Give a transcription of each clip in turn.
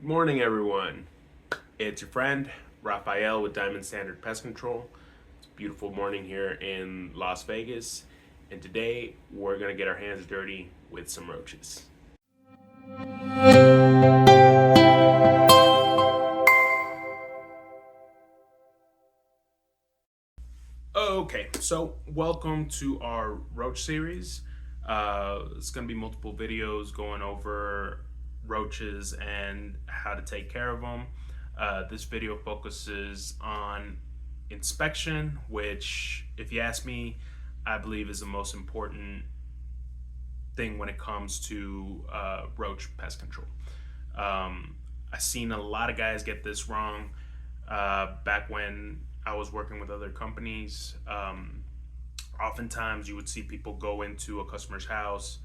Morning, everyone. It's your friend Raphael with Diamond Standard Pest Control. It's a beautiful morning here in Las Vegas, and today we're gonna get our hands dirty with some roaches. Okay, so welcome to our roach series. It's gonna be multiple videos going over roaches and how to take care of them. This video focuses on inspection, which, if you ask me, I believe is the most important thing when it comes to roach pest control. I've seen a lot of guys get this wrong back when I was working with other companies. Oftentimes, you would see people go into a customer's house.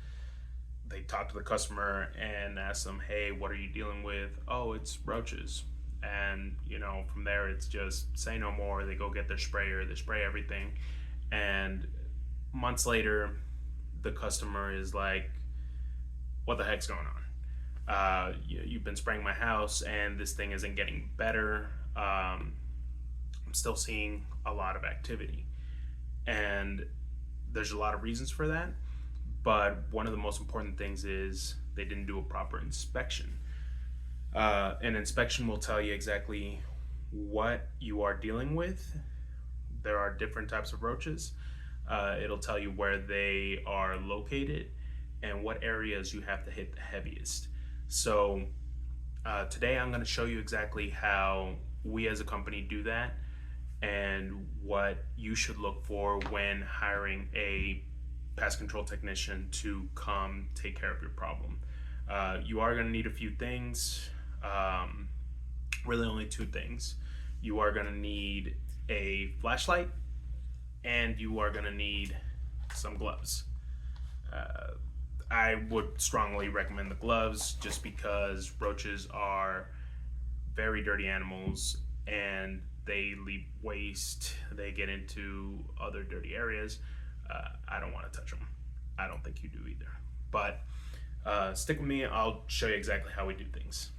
They talk to the customer and ask them, "Hey, what are you dealing with?" "Oh, it's roaches." And from there, it's just say no more. They go get their sprayer, they spray everything, and months later, the customer is like, "What the heck's going on? You've been spraying my house, and this thing isn't getting better. I'm still seeing a lot of activity." And there's a lot of reasons for that, but one of the most important things is they didn't do a proper inspection. An inspection will tell you exactly what you are dealing with. There are different types of roaches. It'll tell you where they are located and what areas you have to hit the heaviest. So today I'm going to show you exactly how we as a company do that and what you should look for when hiring a pest control technician to come take care of your problem. You are going to need a few things, really only two things. You are going to need a flashlight and you are going to need some gloves. I would strongly recommend the gloves just because roaches are very dirty animals and they leave waste, they get into other dirty areas. I don't want to touch them. I don't think you do either. But stick with me, I'll show you exactly how we do things.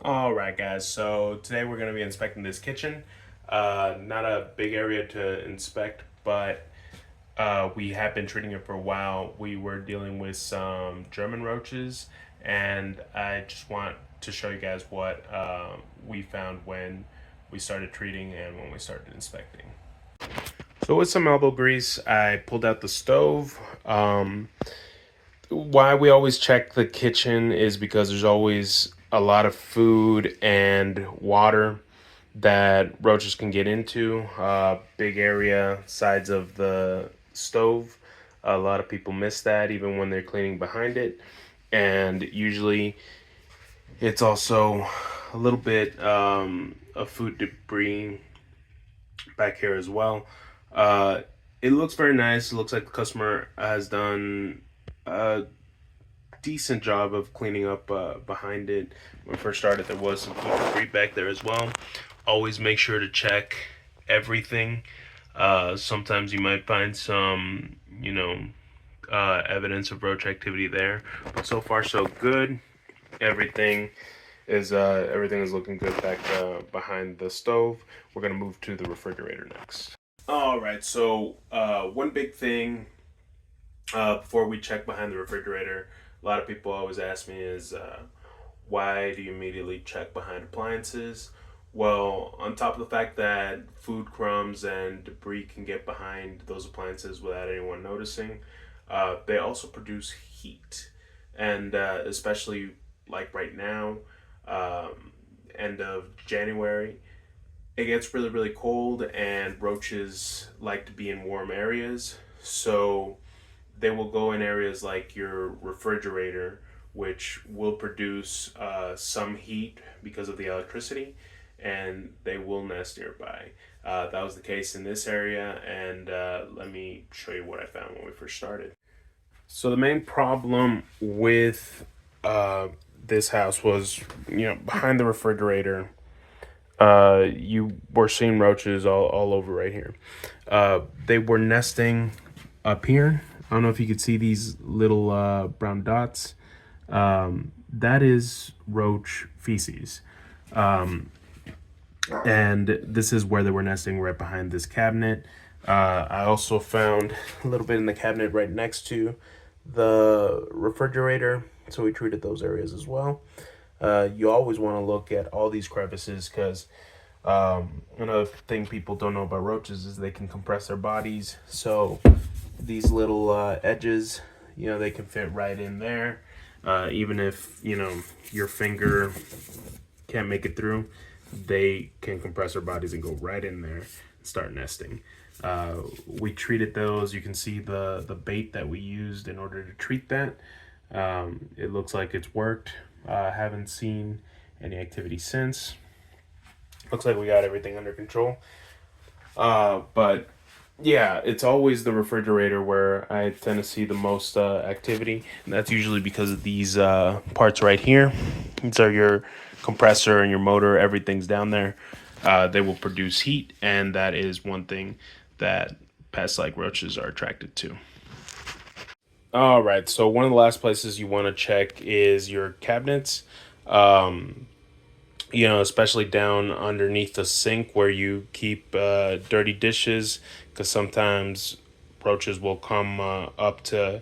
All right, guys, so today we're going to be inspecting this kitchen. Not a big area to inspect, but we have been treating it for a while. We were dealing with some German roaches, and I just want to show you guys what we found when we started treating and when we started inspecting. So with some elbow grease, I pulled out the stove. Why we always check the kitchen is because there's always a lot of food and water that roaches can get into. Big area, sides of the stove. A lot of people miss that even when they're cleaning behind it. And usually it's also a little bit of food debris back here as well. It looks very nice. It looks like the customer has done a decent job of cleaning up behind it. When we first started, there was some food debris back there as well. Always make sure to check everything. Sometimes you might find some, evidence of roach activity there, but so far so good. Everything is looking good back behind the stove. We're gonna move to the refrigerator next. All right, so one big thing before we check behind the refrigerator, a lot of people always ask me is why do you immediately check behind appliances? Well, on top of the fact that food crumbs and debris can get behind those appliances without anyone noticing, they also produce heat. And especially like right now, end of January, it gets really, really cold, and roaches like to be in warm areas. So they will go in areas like your refrigerator, which will produce some heat because of the electricity, and they will nest nearby. That was the case in this area, and let me show you what I found when we first started. So the main problem with this house was, behind the refrigerator, you were seeing roaches all over right here. They were nesting up here. I don't know if you could see these little brown dots. that is roach feces. And this is where they were nesting, right behind this cabinet. I also found a little bit in the cabinet right next to the refrigerator, so we treated those areas as well. You always want to look at all these crevices because another thing people don't know about roaches is they can compress their bodies. So these little edges, they can fit right in there. Even if, your finger can't make it through, they can compress their bodies and go right in there and start nesting. We treated those. You can see the bait that we used in order to treat that. It looks like it's worked. Haven't seen any activity since. Looks like we got everything under control. But yeah, it's always the refrigerator where I tend to see the most activity. And that's usually because of these parts right here. These are your compressor and your motor. Everything's down there. They will produce heat, and that is one thing that pests like roaches are attracted to. All right, so one of the last places you want to check is your cabinets. Especially down underneath the sink where you keep dirty dishes, because sometimes roaches will come up to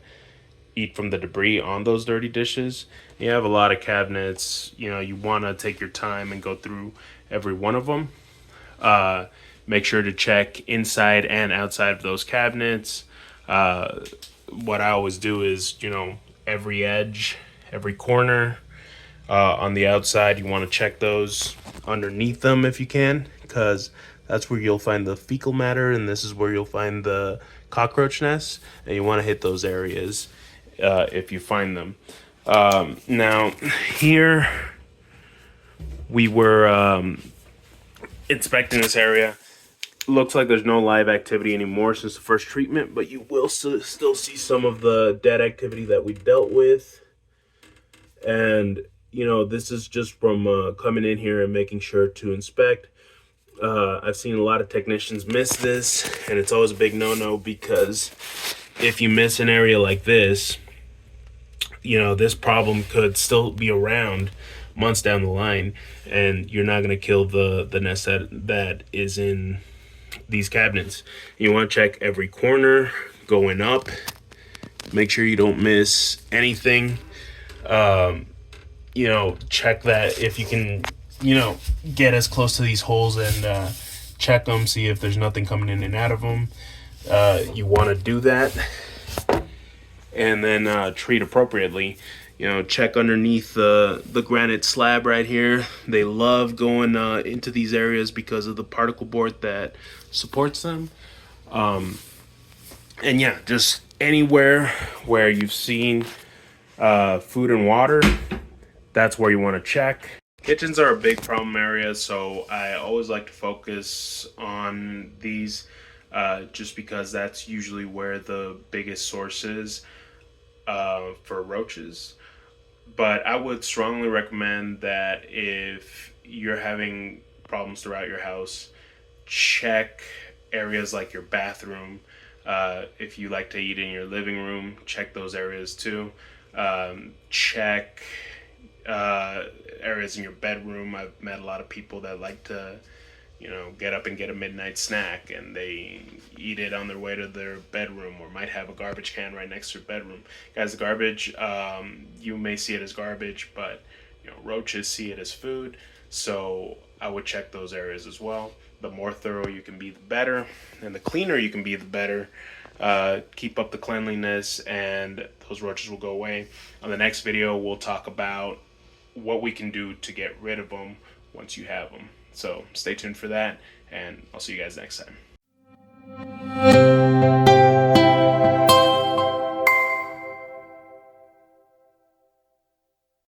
eat from the debris on those dirty dishes. You have a lot of cabinets, you want to take your time and go through every one of them. Make sure to check inside and outside of those cabinets. What I always do is, every edge, every corner, on the outside, you want to check those underneath them if you can, because that's where you'll find the fecal matter, and this is where you'll find the cockroach nests, and you want to hit those areas if you find them. Now, here we were inspecting this area. Looks like there's no live activity anymore since the first treatment, but you will still see some of the dead activity that we dealt with. And this is just from coming in here and making sure to inspect. I've seen a lot of technicians miss this, and it's always a big no-no, because if you miss an area like this, this problem could still be around months down the line, and you're not going to kill the nest that is in these cabinets. You want to check every corner going up. Make sure you don't miss anything. Check that if you can, get as close to these holes and check them, see if there's nothing coming in and out of them. You want to do that, and then treat appropriately. Check underneath the granite slab right here. They love going into these areas because of the particle board that supports them. And yeah, just anywhere where you've seen food and water, that's where you want to check. Kitchens are a big problem area, so I always like to focus on these just because that's usually where the biggest source is for roaches. But I would strongly recommend that if you're having problems throughout your house, check areas like your bathroom. If you like to eat in your living room, check those areas too. Check areas in your bedroom. I've met a lot of people that like to, get up and get a midnight snack, and they eat it on their way to their bedroom, or might have a garbage can right next to their bedroom. Guys, the garbage, you may see it as garbage, but roaches see it as food. So I would check those areas as well. The more thorough you can be, the better, and the cleaner you can be, the better. Keep up the cleanliness, and those roaches will go away. On the next video, we'll talk about what we can do to get rid of them once you have them. So stay tuned for that, and I'll see you guys next time.